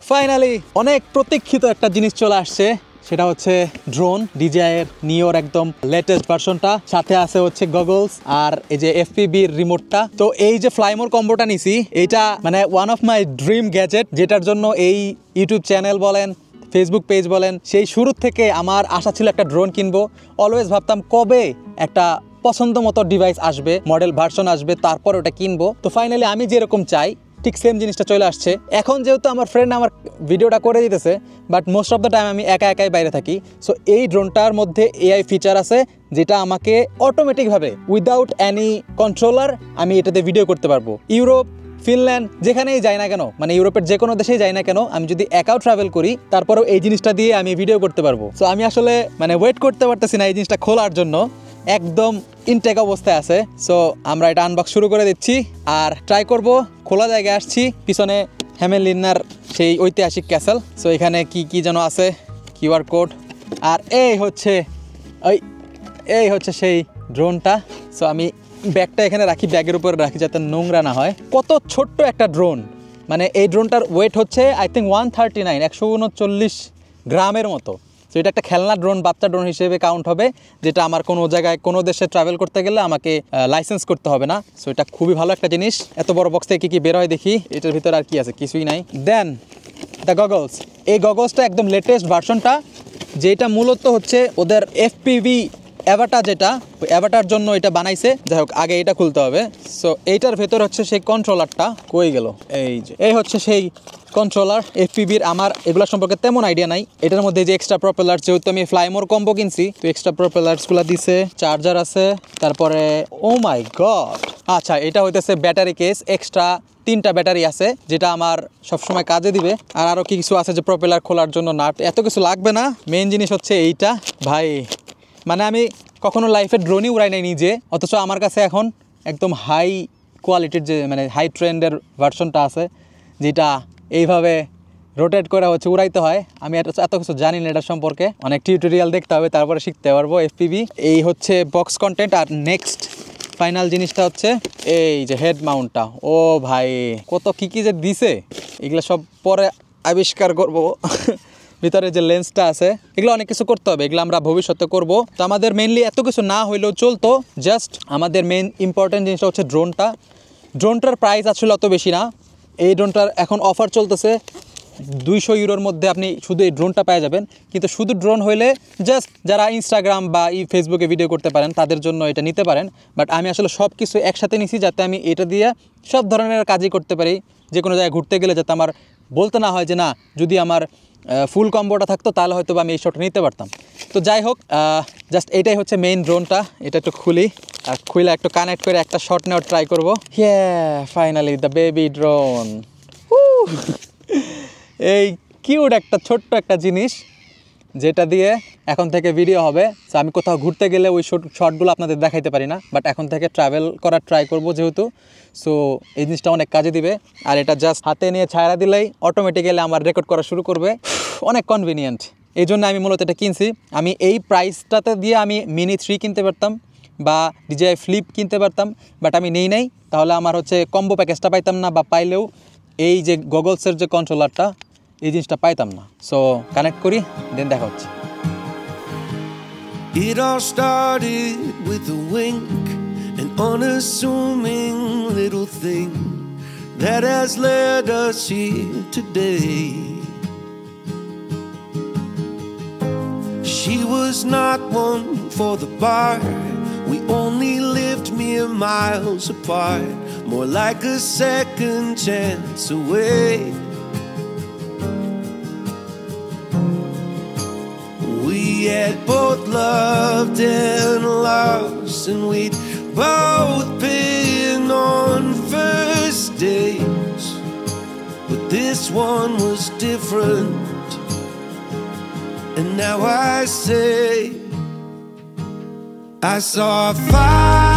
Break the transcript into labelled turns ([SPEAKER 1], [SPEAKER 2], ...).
[SPEAKER 1] Finally অনেক প্রতীক্ষিত একটা জিনিস চলে আসছে, সেটা হচ্ছে ড্রোন। DJI এর নিওর একদম লেটেস্ট ভার্সনটা, সাথে আছে হচ্ছে গগলস আর এই যে FPV এর রিমোটটা। তো এই যে ফ্লাইমোর কম্বোটা নিছি, এইটা মানে one of my dream gadget, যেটার জন্য এই ইউটিউব চ্যানেল বলেন, ফেসবুক পেজ বলেন, সেই শুরু থেকে আমার আশা ছিল একটা ড্রোন কিনবো। অলওয়েজ ভাবতাম কবে একটা পছন্দ মতো ডিভাইস আসবে, মডেল ভার্সন আসবে, তারপর ওটা কিনবো। তো ফাইনালি আমি যেরকম চাই ঠিক সেম জিনিসটা চলে আসছে। এখন যেহেতু আমার ফ্রেন্ড আমার ভিডিওটা করে দিতেছে, but most of the time আমি একাই বাইরে থাকি। সো এই ড্রোনটার মধ্যে AI ফিচার আছে, যেটা আমাকে অটোমেটিকভাবে উইদাউট এনি কন্ট্রোলার আমি এটাতে ভিডিও করতে পারবো। ইউরোপ, ফিনল্যান্ড, যেখানেই যাই না কেন, মানে ইউরোপের যে কোনো দেশেই যাই না কেন, আমি যদি একাও ট্রাভেল করি তারপরেও এই জিনিসটা দিয়ে আমি ভিডিও করতে পারবো। সো আমি আসলে মানে ওয়েট করতে পারতেছি না এই জিনিসটা খোলার জন্য, একদম ইনটেক অবস্থায় আছে। সো আমরা এটা আনবক্স শুরু করে দিচ্ছি আর ট্রাই করব। খোলা জায়গায় আসছি, পিছনে হ্যামেলিনার সেই ঐতিহাসিক ক্যাসেল। সো এখানে কি যেন আছে, QR কোড, আর এই হচ্ছে সেই ড্রোনটা। সো আমি ব্যাগটা এখানে রাখি, ব্যাগের উপরে রাখি যাতে নোংরা না হয়। কত ছোট্ট একটা ড্রোন, মানে এই ড্রোনটার ওয়েট হচ্ছে আই থিঙ্ক 139 গ্রামের মতো। সো এটা একটা খেলনা ড্রোন, বাচ্চা ড্রোন হিসেবে কাউন্ট হবে, যেটা আমার কোনো জায়গায় কোনো দেশে ট্রাভেল করতে গেলে আমাকে লাইসেন্স করতে হবে না। সো এটা খুবই ভালো একটা জিনিস। এত বড় বক্স থেকে কি বের হয় দেখি, এটার ভিতরে আর কি আছে, কিছুই নাই। দেন দ্য গগলস, এই গগলসটা একদম লেটেস্ট ভার্সনটা, যেটা মূলত হচ্ছে ওদের FPV অ্যাভাটার, যেটা ওই অ্যাভাটার জন্য এটা বানাইছে। যাই হোক, আগে এটা খুলতে হবে। সো এইটার ভেতর হচ্ছে সেই কন্ট্রোলারটা, কই গেল, এই হচ্ছে সেই কন্ট্রোলার FPVর। আমার এগুলো সম্পর্কে তেমন আইডিয়া নাই। এটার মধ্যে যে এক্সট্রা প্রপেলার, যেহেতু আমি ফ্লাইমোর কম্বো কিনছি, তো এক্সট্রা প্রপেলার্সগুলো দিছে, চার্জার আছে, তারপরে ও মাই গড, আচ্ছা এটা হইতেছে ব্যাটারি কেস, এক্সট্রা 3টা ব্যাটারি আছে, যেটা আমার সবসময় কাজে দিবে। আর আরও কিছু আছে, যে প্রপেলার খোলার জন্য নাট, এত কিছু লাগবে না। মেইন জিনিস হচ্ছে এইটা। ভাই মানে আমি কখনো লাইফে ড্রোনই উড়াই নাই নিজে, অথচ আমার কাছে এখন একদম হাই কোয়ালিটির যে মানে হাই ট্রেন্ডের ভার্সনটা আছে, যেটা এইভাবে রোটেট করে হচ্ছে উড়াইতে হয়। আমি এত কিছু জানি না এটার সম্পর্কে, অনেক টিউটোরিয়াল দেখতে হবে, তারপরে শিখতে পারবো FPV। এই হচ্ছে বক্স কন্টেন্ট। আর নেক্সট ফাইনাল জিনিসটা হচ্ছে এই যে হেড মাউন্টটা। ও ভাই, কত কি যে দিছে, এগুলো সব পরে আবিষ্কার করব। ভিতরে যে লেন্সটা আছে, এগুলো অনেক কিছু করতে হবে, এগুলো আমরা ভবিষ্যতে করব। তো আমাদের মেইনলি এত কিছু না হইলেও চলতো, জাস্ট আমাদের মেইন ইম্পর্টেন্ট জিনিসটা হচ্ছে ড্রোনটার প্রাইস আসলে অত বেশি না। এই ড্রোনটার এখন অফার চলতেছে, 200 ইউরোর মধ্যে আপনি শুধু এই ড্রোনটা পেয়ে যাবেন। কিন্তু শুধু ড্রোন হইলে জাস্ট যারা ইনস্টাগ্রাম বা ফেসবুকে ভিডিও করতে পারেন তাদের জন্য এটা নিতে পারেন। বাট আমি আসলে সব কিছু একসাথে নিছি, যাতে আমি এটা দিয়ে সব ধরনের কাজই করতে পারি। যে কোনো জায়গায় ঘুরতে গেলে যাতে আমার বলতে না হয় যে না, যদি আমার ফুল কম্বোটা থাকতো তাহলে হয়তো আমি এই শটটা নিতে পারতাম। তো যাই হোক, জাস্ট এটাই হচ্ছে মেইন ড্রোনটা। এটা একটু খুলি, আর খুলে একটু কানেক্ট করে একটা শট নেওয়ার ট্রাই করবো। Finally the baby drone. এই কিউট একটা ছোট্ট একটা জিনিস, যেটা দিয়ে এখন থেকে ভিডিও হবে। সো আমি কোথাও ঘুরতে গেলে ওই শটগুলো আপনাদের দেখাইতে পারি না, বাট এখন থেকে ট্রাভেল করার ট্রাই করব যেহেতু। সো এই জিনিসটা অনেক কাজে দিবে। আর এটা জাস্ট হাতে নিয়ে ছায়া দিলেই অটোমেটিক্যালি আমার রেকর্ড করা শুরু করবে। অনেক কনভিনিয়েন্ট, এই জন্য আমি মূলত এটা কিনছি। আমি এই প্রাইসটাতে দিয়ে আমি মিনি 3 কিনতে পারতাম বা DJI ফ্লিপ কিনতে পারতাম, বাট আমি নেই নাই। তাহলে আমার হচ্ছে কম্বো প্যাকেজটা পাইতাম না, বা পাইলেও এই যে গগলসের যে কন্ট্রোলারটা, এই জিনিসটা পাইতাম না। সো কানেক্ট করি, দেন দেখা হচ্ছে।
[SPEAKER 2] It all started with a wink, an unassuming little thing that has led us here today. She was not one for the bar, we only lived mere miles apart, more like a second chance away. We had both loved and lost, and we'd both been on first dates, but this one was different. And now I say, I saw a fire